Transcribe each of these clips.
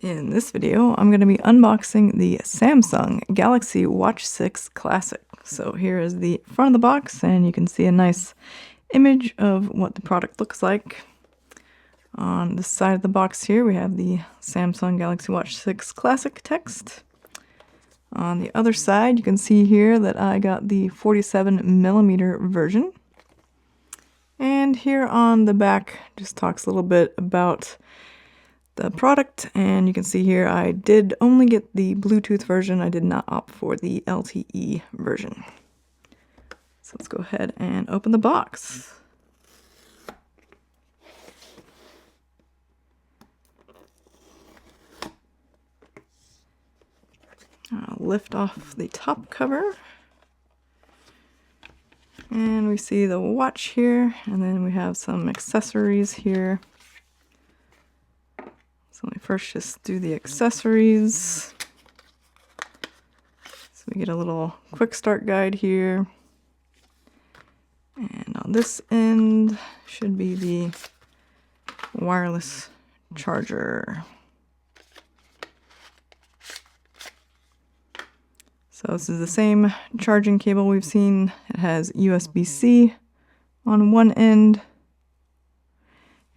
In this video, I'm going to be unboxing the Samsung Galaxy Watch 6 Classic. So here is the front of the box, and you can see a nice image of what the product looks like. On this side of the box here, we have the Samsung Galaxy Watch 6 Classic text. On the other side, you can see here that I got the 47mm version. And here on the back, just talks a little bit about the product, and you can see here I did only get the Bluetooth version. I did not opt for the LTE version. So let's go ahead and open the box. I'll lift off the top cover, and we see the watch here, and then we have some accessories here. So let me first just do the accessories. So we get a little quick start guide here. And on this end should be the wireless charger. So this is the same charging cable we've seen. It has USB-C on one end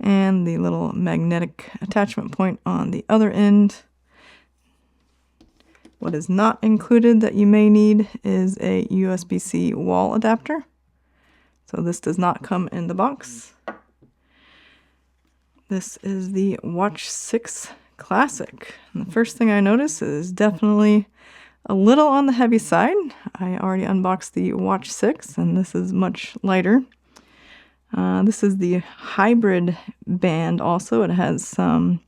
and the little magnetic attachment point on the other end. What is not included that you may need is a USB-C wall adapter. So this does not come in the box. This is the Watch 6 Classic. And the first thing I notice is definitely a little on the heavy side. I already unboxed the Watch 6, and this is much lighter. This is the hybrid band also. It has some,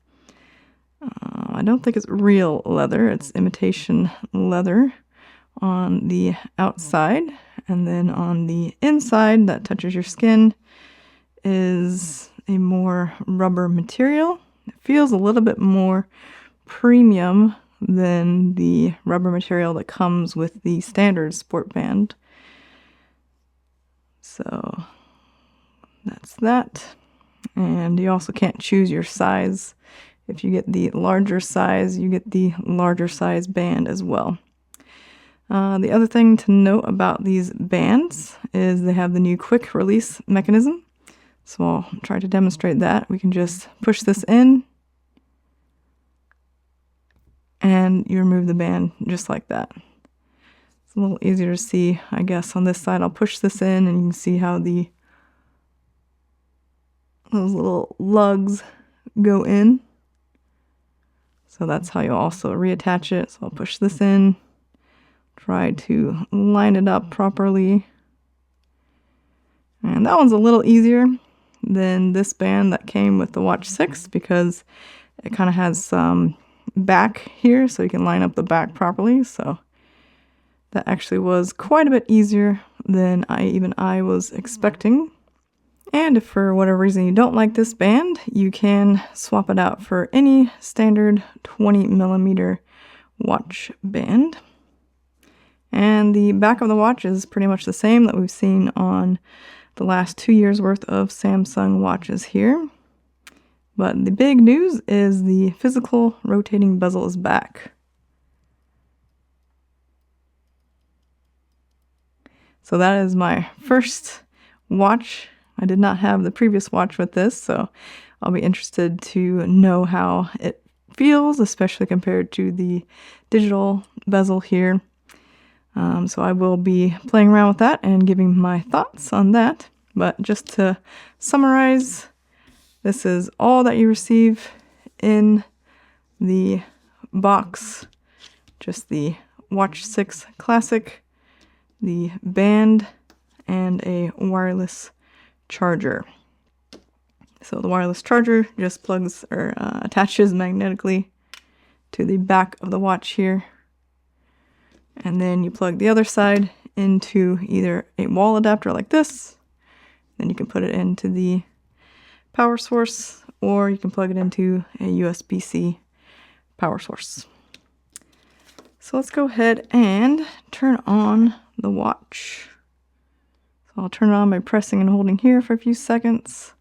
I don't think it's real leather, it's imitation leather on the outside. And then on the inside that touches your skin is a more rubber material. It feels a little bit more premium than the rubber material that comes with the standard sport band. So that's that. And you also can't choose your size. If you get the larger size, you get the larger size band as well. The other thing to note about these bands is they have the new quick release mechanism. So I'll try to demonstrate that. We can just push this in, and you remove the band just like that. It's a little easier to see, I guess. On this side, I'll push this in, and you can see how those little lugs go in. So that's how you also reattach it. So I'll push this in, try to line it up properly. And that one's a little easier than this band that came with the Watch 6 because it kind of has some back here, so you can line up the back properly. So that actually was quite a bit easier than I was expecting. And if for whatever reason you don't like this band, you can swap it out for any standard 20mm watch band. And the back of the watch is pretty much the same that we've seen on the last 2 years worth of Samsung watches here. But the big news is the physical rotating bezel is back. So that is my first watch. I did not have the previous watch with this, so I'll be interested to know how it feels, especially compared to the digital bezel here. So I will be playing around with that and giving my thoughts on that. But just to summarize, this is all that you receive in the box. Just the Watch 6 Classic, the band, and a wireless charger. So the wireless charger just plugs or attaches magnetically to the back of the watch here. And then you plug the other side into either a wall adapter like this, then you can put it into the power source, or you can plug it into a USB-C power source. So let's go ahead and turn on the watch. So I'll turn it on by pressing and holding here for a few seconds.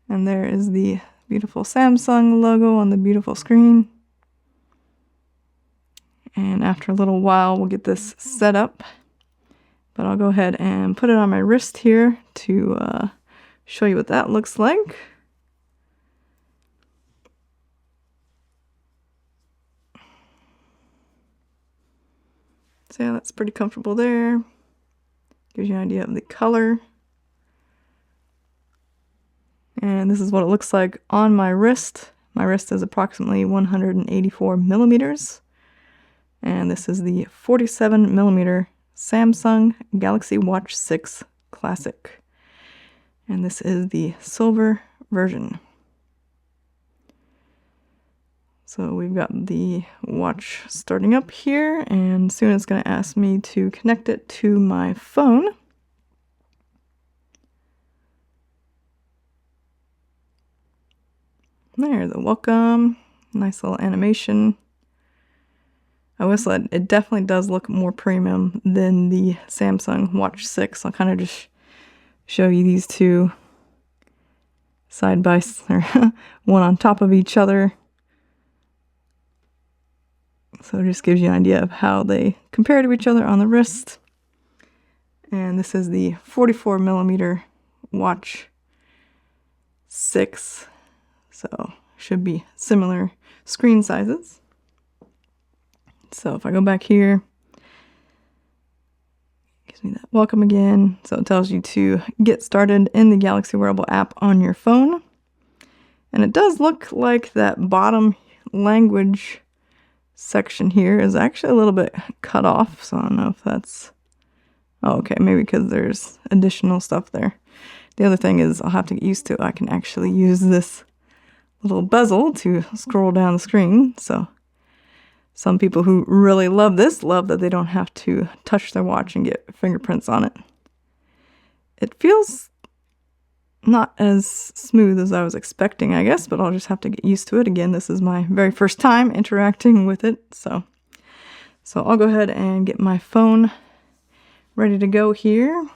And there is the beautiful Samsung logo on the beautiful screen. And after a little while, we'll get this set up. But I'll go ahead and put it on my wrist here to show you what that looks like. So yeah, that's pretty comfortable there. Gives you an idea of the color. And this is what it looks like on my wrist. My wrist is approximately 184 millimeters. And this is the 47 millimeter Samsung Galaxy Watch 6 Classic. And this is the silver version. So we've got the watch starting up here, and soon it's going to ask me to connect it to my phone. There's the welcome. Nice little animation. I will say it definitely does look more premium than the Samsung Watch 6. I'll kind of just show you these two side by side, one on top of each other. So it just gives you an idea of how they compare to each other on the wrist. And this is the 44 millimeter Watch 6. So should be similar screen sizes. So if I go back here, gives me that welcome again. So it tells you to get started in the Galaxy Wearable app on your phone. And it does look like that bottom language section here is actually a little bit cut off. So I don't know if that's, oh, okay, maybe because there's additional stuff there. The other thing is I'll have to get used to, I can actually use this little bezel to scroll down the screen. So some people who really love this love that they don't have to touch their watch and get fingerprints on it. It feels not as smooth as I was expecting, I guess, but I'll just have to get used to it. Again, this is my very first time interacting with it. So I'll go ahead and get my phone ready to go here.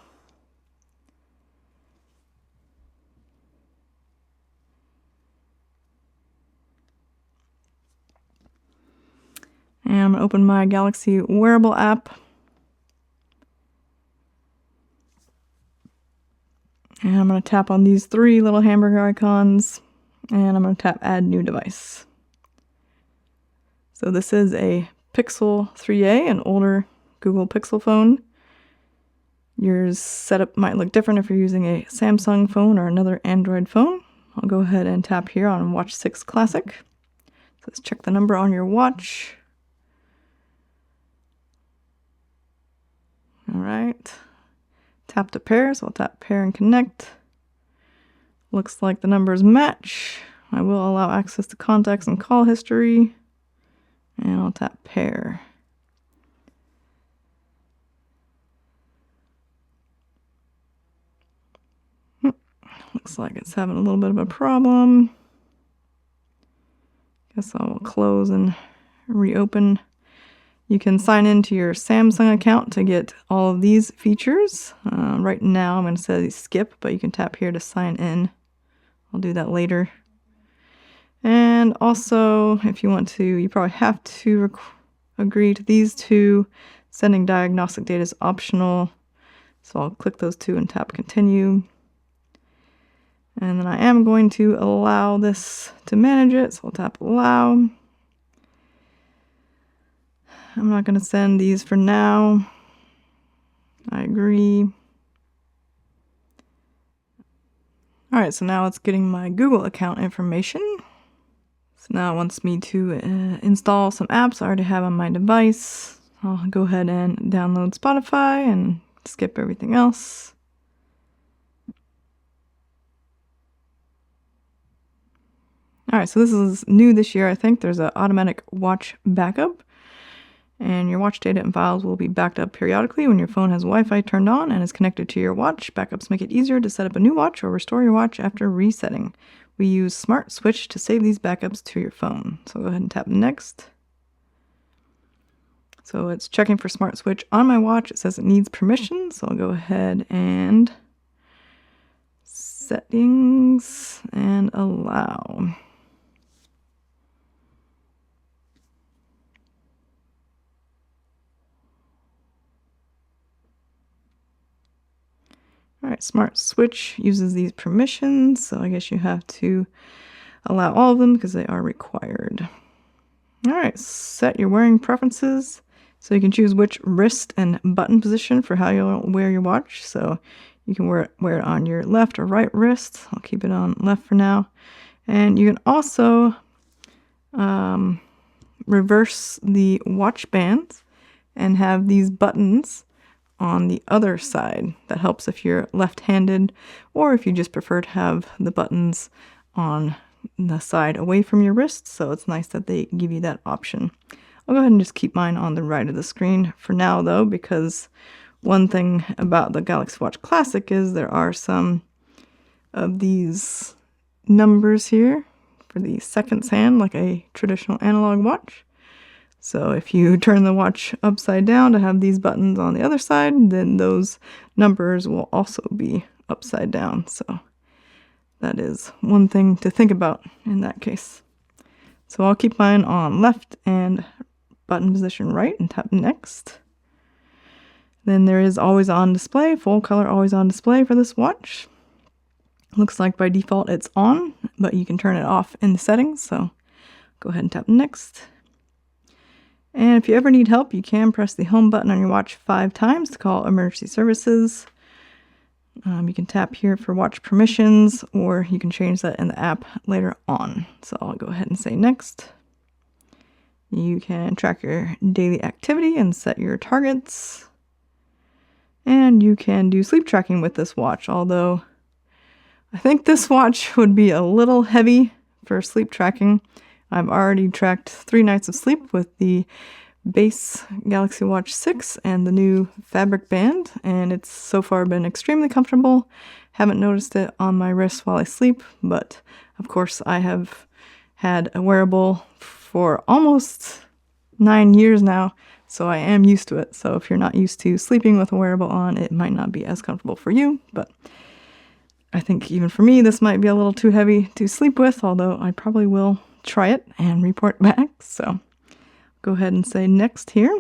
And I'm going to open my Galaxy Wearable app. And I'm going to tap on these three little hamburger icons. And I'm going to tap Add New Device. So this is a Pixel 3a, an older Google Pixel phone. Your setup might look different if you're using a Samsung phone or another Android phone. I'll go ahead and tap here on Watch 6 Classic. So let's check the number on your watch. All right, tap to pair, so I'll tap pair and connect. Looks like the numbers match. I will allow access to contacts and call history, and I'll tap pair. Looks like it's having a little bit of a problem. Guess I'll close and reopen. You can sign into your Samsung account to get all of these features. Right now I'm going to say skip, but you can tap here to sign in. I'll do that later. And also, if you want to, you probably have to agree to these two. Sending diagnostic data is optional. So I'll click those two and tap continue. And then I am going to allow this to manage it, so I'll tap allow. I'm not going to send these for now. I agree. All right, so now it's getting my Google account information. So now it wants me to install some apps I already have on my device. I'll go ahead and download Spotify and skip everything else. All right, so this is new this year, I think. There's an automatic watch backup. And your watch data and files will be backed up periodically when your phone has Wi-Fi turned on and is connected to your watch. Backups make it easier to set up a new watch or restore your watch after resetting. We use Smart Switch to save these backups to your phone. So go ahead and tap Next. So it's checking for Smart Switch on my watch. It says it needs permission, so I'll go ahead and Settings and allow. All right, Smart Switch uses these permissions, so I guess you have to allow all of them because they are required. All right, set your wearing preferences. So you can choose which wrist and button position for how you'll wear your watch. So you can wear it on your left or right wrist. I'll keep it on left for now. And you can also reverse the watch bands and have these buttons on the other side. That helps if you're left-handed, or if you just prefer to have the buttons on the side away from your wrist. So it's nice that they give you that option. I'll go ahead and just keep mine on the right of the screen for now though, because one thing about the Galaxy Watch Classic is there are some of these numbers here for the seconds hand, like a traditional analog watch. So if you turn the watch upside down to have these buttons on the other side, then those numbers will also be upside down. So that is one thing to think about in that case. So I'll keep mine on left and button position right and tap next. Then there is always on display, full color always on display for this watch. Looks like by default it's on, but you can turn it off in the settings. So go ahead and tap next. And if you ever need help, you can press the home button on your watch 5 times to call emergency services. You can tap here for watch permissions, or you can change that in the app later on. So I'll go ahead and say next. You can track your daily activity and set your targets. And you can do sleep tracking with this watch, although I think this watch would be a little heavy for sleep tracking. I've already tracked 3 nights of sleep with the base Galaxy Watch 6 and the new fabric band, and it's so far been extremely comfortable. Haven't noticed it on my wrist while I sleep, but of course I have had a wearable for almost 9 years now, so I am used to it. So if you're not used to sleeping with a wearable on, it might not be as comfortable for you, but I think even for me this might be a little too heavy to sleep with, although I probably will try it and report back. So go ahead and say next here.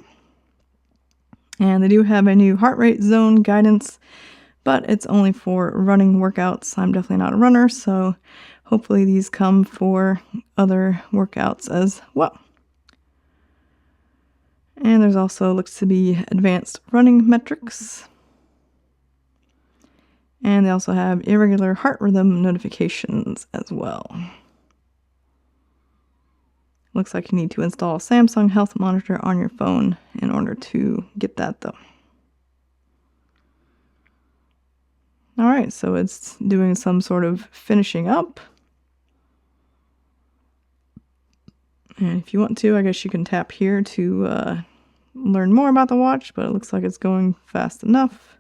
And they do have a new heart rate zone guidance, but it's only for running workouts. I'm definitely not a runner, so hopefully these come for other workouts as well. And there's also looks to be advanced running metrics. And they also have irregular heart rhythm notifications as well. Looks like you need to install a Samsung Health Monitor on your phone in order to get that though. Alright, so it's doing some sort of finishing up. And if you want to, I guess you can tap here to learn more about the watch, but it looks like it's going fast enough.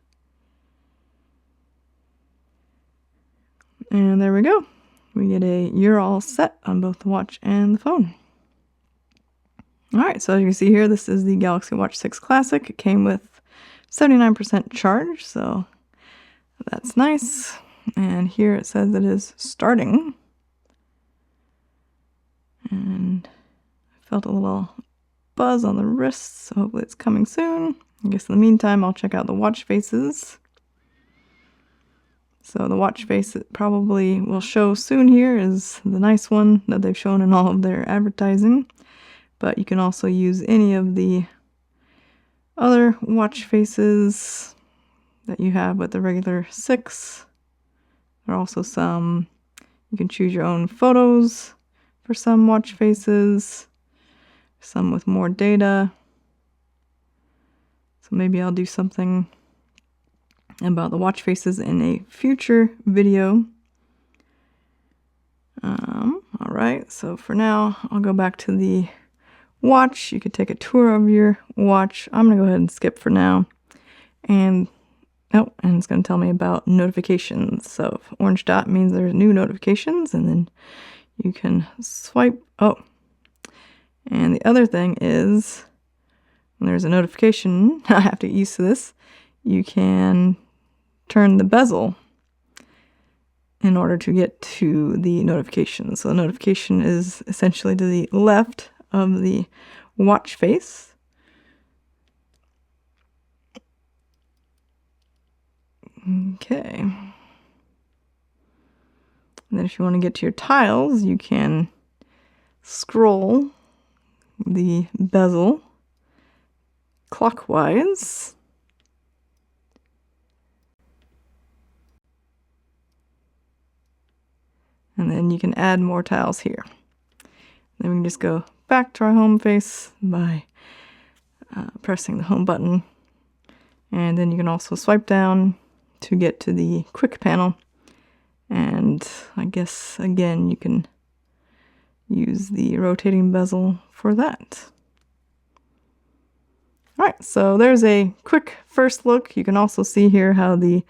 And there we go. We get a "you're all set" on both the watch and the phone. Alright, so as you can see here, this is the Galaxy Watch 6 Classic. It came with 79% charge, so that's nice. And here it says it is starting. And I felt a little buzz on the wrist, so hopefully it's coming soon. I guess in the meantime, I'll check out the watch faces. So the watch face it probably will show soon here is the nice one that they've shown in all of their advertising. But you can also use any of the other watch faces that you have with the regular 6. There are also some, you can choose your own photos for some watch faces, some with more data. So maybe I'll do something about the watch faces in a future video. Alright, so for now, I'll go back to the watch. You could take a tour of your watch. I'm going to go ahead and skip for now. And it's going to tell me about notifications. So orange dot means there's new notifications, and then you can swipe. Oh, and the other thing is when there's a notification, I have to get used to this, you can turn the bezel in order to get to the notification. So the notification is essentially to the left of the watch face. Okay. And then if you want to get to your tiles, you can scroll the bezel clockwise. And then you can add more tiles here. Then we can just go back to our home face by pressing the home button. And then you can also swipe down to get to the quick panel. And I guess, again, you can use the rotating bezel for that. All right, so there's a quick first look. You can also see here how the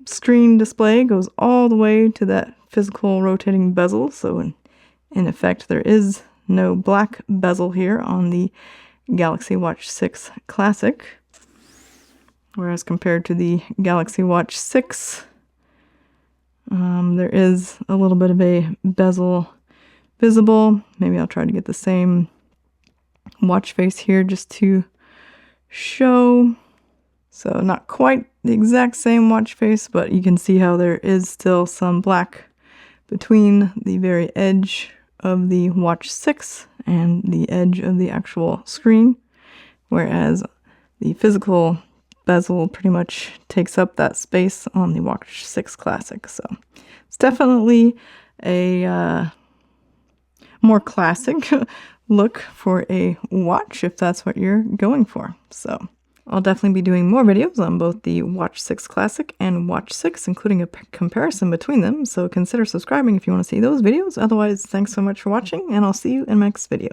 screen display goes all the way to that physical rotating bezel. So in effect, there is no black bezel here on the Galaxy Watch 6 Classic. Whereas compared to the Galaxy Watch 6, there is a little bit of a bezel visible. Maybe I'll try to get the same watch face here just to show. So not quite the exact same watch face, but you can see how there is still some black between the very edge of the Watch 6 and the edge of the actual screen, whereas the physical bezel pretty much takes up that space on the Watch 6 Classic. So it's definitely a more classic look for a watch if that's what you're going for. So I'll definitely be doing more videos on both the Watch 6 Classic and Watch 6, including a comparison between them, so consider subscribing if you want to see those videos. Otherwise, thanks so much for watching, and I'll see you in my next video.